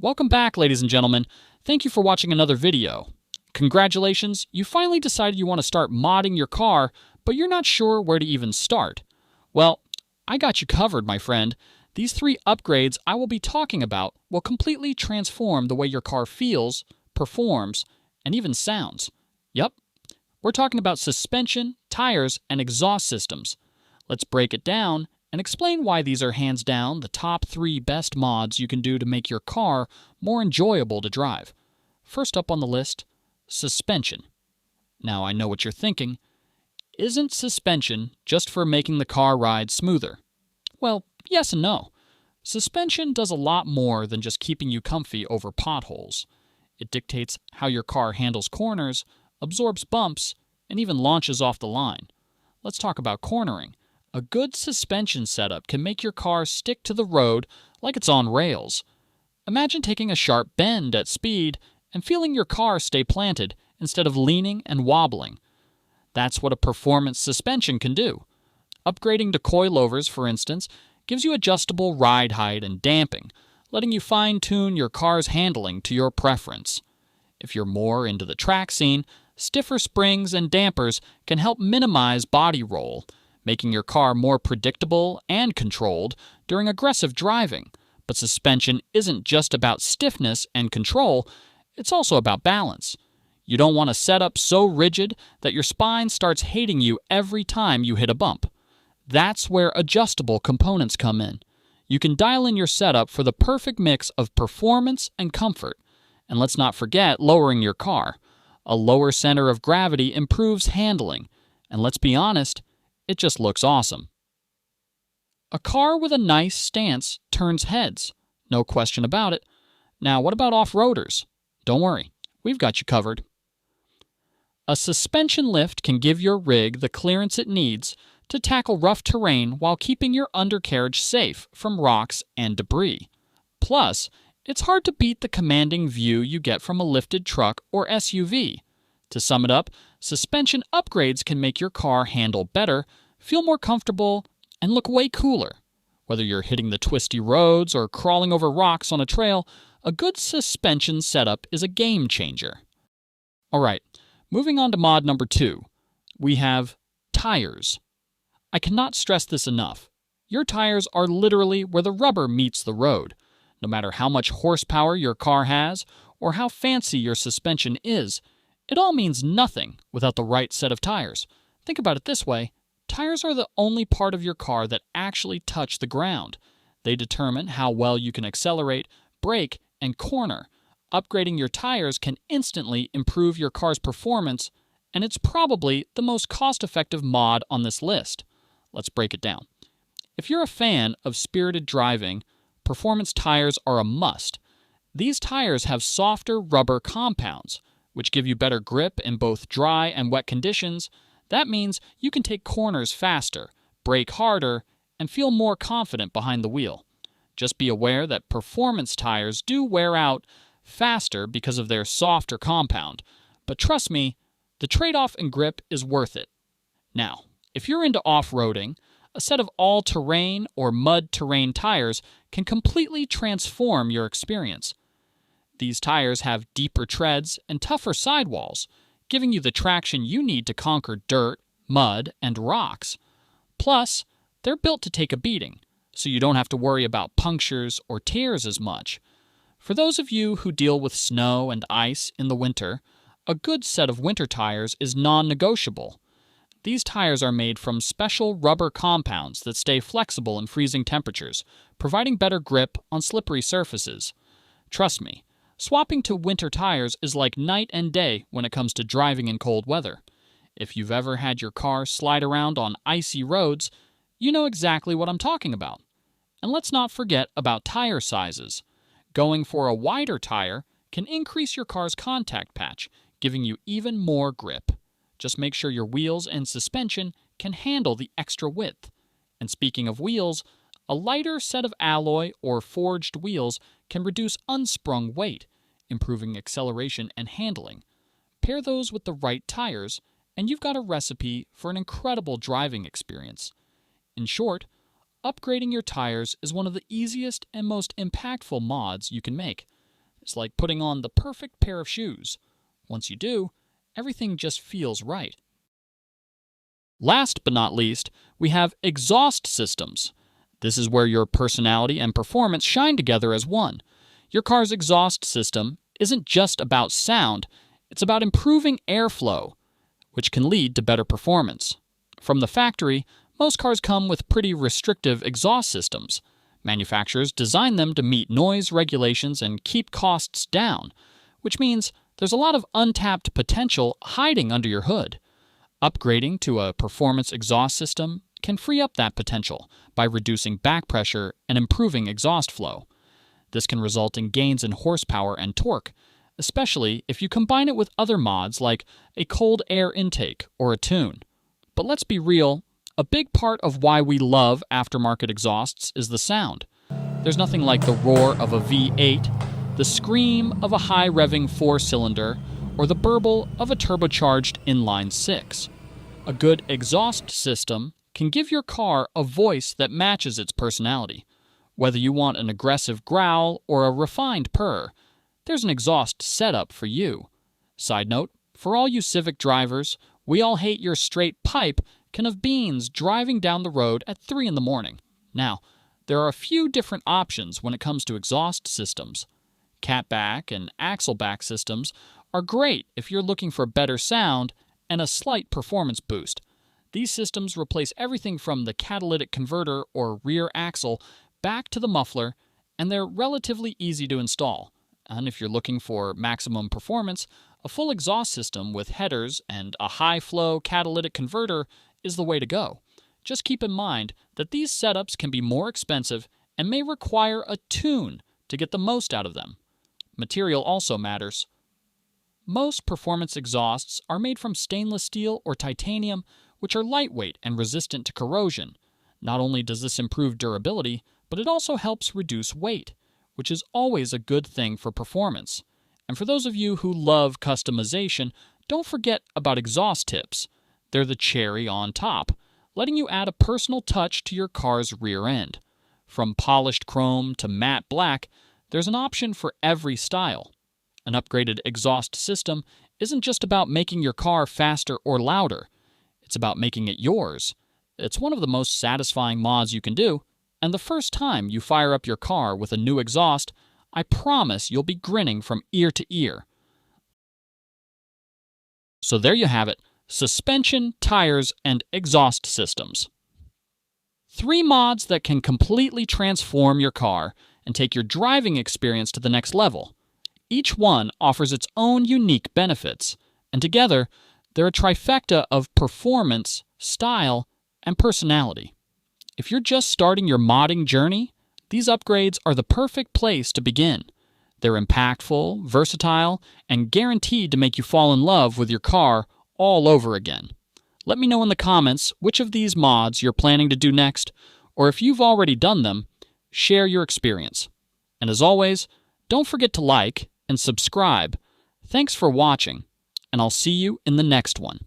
Welcome back, ladies and gentlemen. Thank you for watching another video. Congratulations, you finally decided you want to start modding your car, but you're not sure where to even start. Well, I got you covered, my friend. These 3 upgrades I will be talking about will completely transform the way your car feels, performs, and even sounds. Yep, we're talking about suspension, tires, and exhaust systems. Let's break it down and explain why these are hands down the top 3 best mods you can do to make your car more enjoyable to drive. First up on the list, suspension. Now I know what you're thinking. Isn't suspension just for making the car ride smoother? Well, yes and no. Suspension does a lot more than just keeping you comfy over potholes. It dictates how your car handles corners, absorbs bumps, and even launches off the line. Let's talk about cornering. A good suspension setup can make your car stick to the road like it's on rails. Imagine taking a sharp bend at speed and feeling your car stay planted instead of leaning and wobbling. That's what a performance suspension can do. Upgrading to coilovers, for instance, gives you adjustable ride height and damping, letting you fine-tune your car's handling to your preference. If you're more into the track scene, stiffer springs and dampers can help minimize body roll, making your car more predictable and controlled during aggressive driving. But suspension isn't just about stiffness and control, it's also about balance. You don't want a setup so rigid that your spine starts hating you every time you hit a bump. That's where adjustable components come in. You can dial in your setup for the perfect mix of performance and comfort. And let's not forget lowering your car. A lower center of gravity improves handling. And let's be honest, it just looks awesome. A car with a nice stance turns heads. No question about it. Now, what about off-roaders? Don't worry, we've got you covered. A suspension lift can give your rig the clearance it needs to tackle rough terrain while keeping your undercarriage safe from rocks and debris. Plus, it's hard to beat the commanding view you get from a lifted truck or SUV. To sum it up, suspension upgrades can make your car handle better, feel more comfortable, and look way cooler. Whether you're hitting the twisty roads or crawling over rocks on a trail, a good suspension setup is a game changer. Alright, moving on to mod number 2. We have tires. I cannot stress this enough. Your tires are literally where the rubber meets the road. No matter how much horsepower your car has or how fancy your suspension is, it all means nothing without the right set of tires. Think about it this way. Tires are the only part of your car that actually touch the ground. They determine how well you can accelerate, brake, and corner. Upgrading your tires can instantly improve your car's performance, and it's probably the most cost-effective mod on this list. Let's break it down. If you're a fan of spirited driving, performance tires are a must. These tires have softer rubber compounds, which give you better grip in both dry and wet conditions. That means you can take corners faster, brake harder, and feel more confident behind the wheel. Just be aware that performance tires do wear out faster because of their softer compound, but trust me, the trade-off in grip is worth it. Now, if you're into off-roading, a set of all-terrain or mud-terrain tires can completely transform your experience. These tires have deeper treads and tougher sidewalls, giving you the traction you need to conquer dirt, mud, and rocks. Plus, they're built to take a beating, so you don't have to worry about punctures or tears as much. For those of you who deal with snow and ice in the winter, a good set of winter tires is non-negotiable. These tires are made from special rubber compounds that stay flexible in freezing temperatures, providing better grip on slippery surfaces. Trust me, swapping to winter tires is like night and day when it comes to driving in cold weather. If you've ever had your car slide around on icy roads, you know exactly what I'm talking about. And let's not forget about tire sizes. Going for a wider tire can increase your car's contact patch, giving you even more grip. Just make sure your wheels and suspension can handle the extra width. And speaking of wheels, a lighter set of alloy or forged wheels can reduce unsprung weight, improving acceleration and handling. Pair those with the right tires, and you've got a recipe for an incredible driving experience. In short, upgrading your tires is one of the easiest and most impactful mods you can make. It's like putting on the perfect pair of shoes. Once you do, everything just feels right. Last but not least, we have exhaust systems. This is where your personality and performance shine together as one. Your car's exhaust system isn't just about sound, it's about improving airflow, which can lead to better performance. From the factory, most cars come with pretty restrictive exhaust systems. Manufacturers design them to meet noise regulations and keep costs down, which means there's a lot of untapped potential hiding under your hood. Upgrading to a performance exhaust system can free up that potential by reducing back pressure and improving exhaust flow. This can result in gains in horsepower and torque, especially if you combine it with other mods like a cold air intake or a tune. But let's be real, a big part of why we love aftermarket exhausts is the sound. There's nothing like the roar of a V8, the scream of a high-revving four-cylinder, or the burble of a turbocharged inline-six. A good exhaust system can give your car a voice that matches its personality. Whether you want an aggressive growl or a refined purr, there's an exhaust setup for you. Side note, for all you Civic drivers, we all hate your straight pipe can have beans driving down the road at 3 in the morning. Now, there are a few different options when it comes to exhaust systems. Catback and axleback systems are great if you're looking for better sound and a slight performance boost. These systems replace everything from the catalytic converter or rear axle back to the muffler, and they're relatively easy to install. And if you're looking for maximum performance, a full exhaust system with headers and a high-flow catalytic converter is the way to go. Just keep in mind that these setups can be more expensive and may require a tune to get the most out of them. Material also matters. Most performance exhausts are made from stainless steel or titanium, which are lightweight and resistant to corrosion. Not only does this improve durability, but it also helps reduce weight, which is always a good thing for performance. And for those of you who love customization, don't forget about exhaust tips. They're the cherry on top, letting you add a personal touch to your car's rear end. From polished chrome to matte black, there's an option for every style. An upgraded exhaust system isn't just about making your car faster or louder. It's about making it yours. It's one of the most satisfying mods you can do, and the first time you fire up your car with a new exhaust, I promise you'll be grinning from ear to ear. So there you have it. Suspension, tires, and exhaust systems. 3 mods that can completely transform your car and take your driving experience to the next level. Each one offers its own unique benefits, and together, they're a trifecta of performance, style, and personality. If you're just starting your modding journey, these upgrades are the perfect place to begin. They're impactful, versatile, and guaranteed to make you fall in love with your car all over again. Let me know in the comments which of these mods you're planning to do next, or if you've already done them, share your experience. And as always, don't forget to like and subscribe. Thanks for watching, and I'll see you in the next one.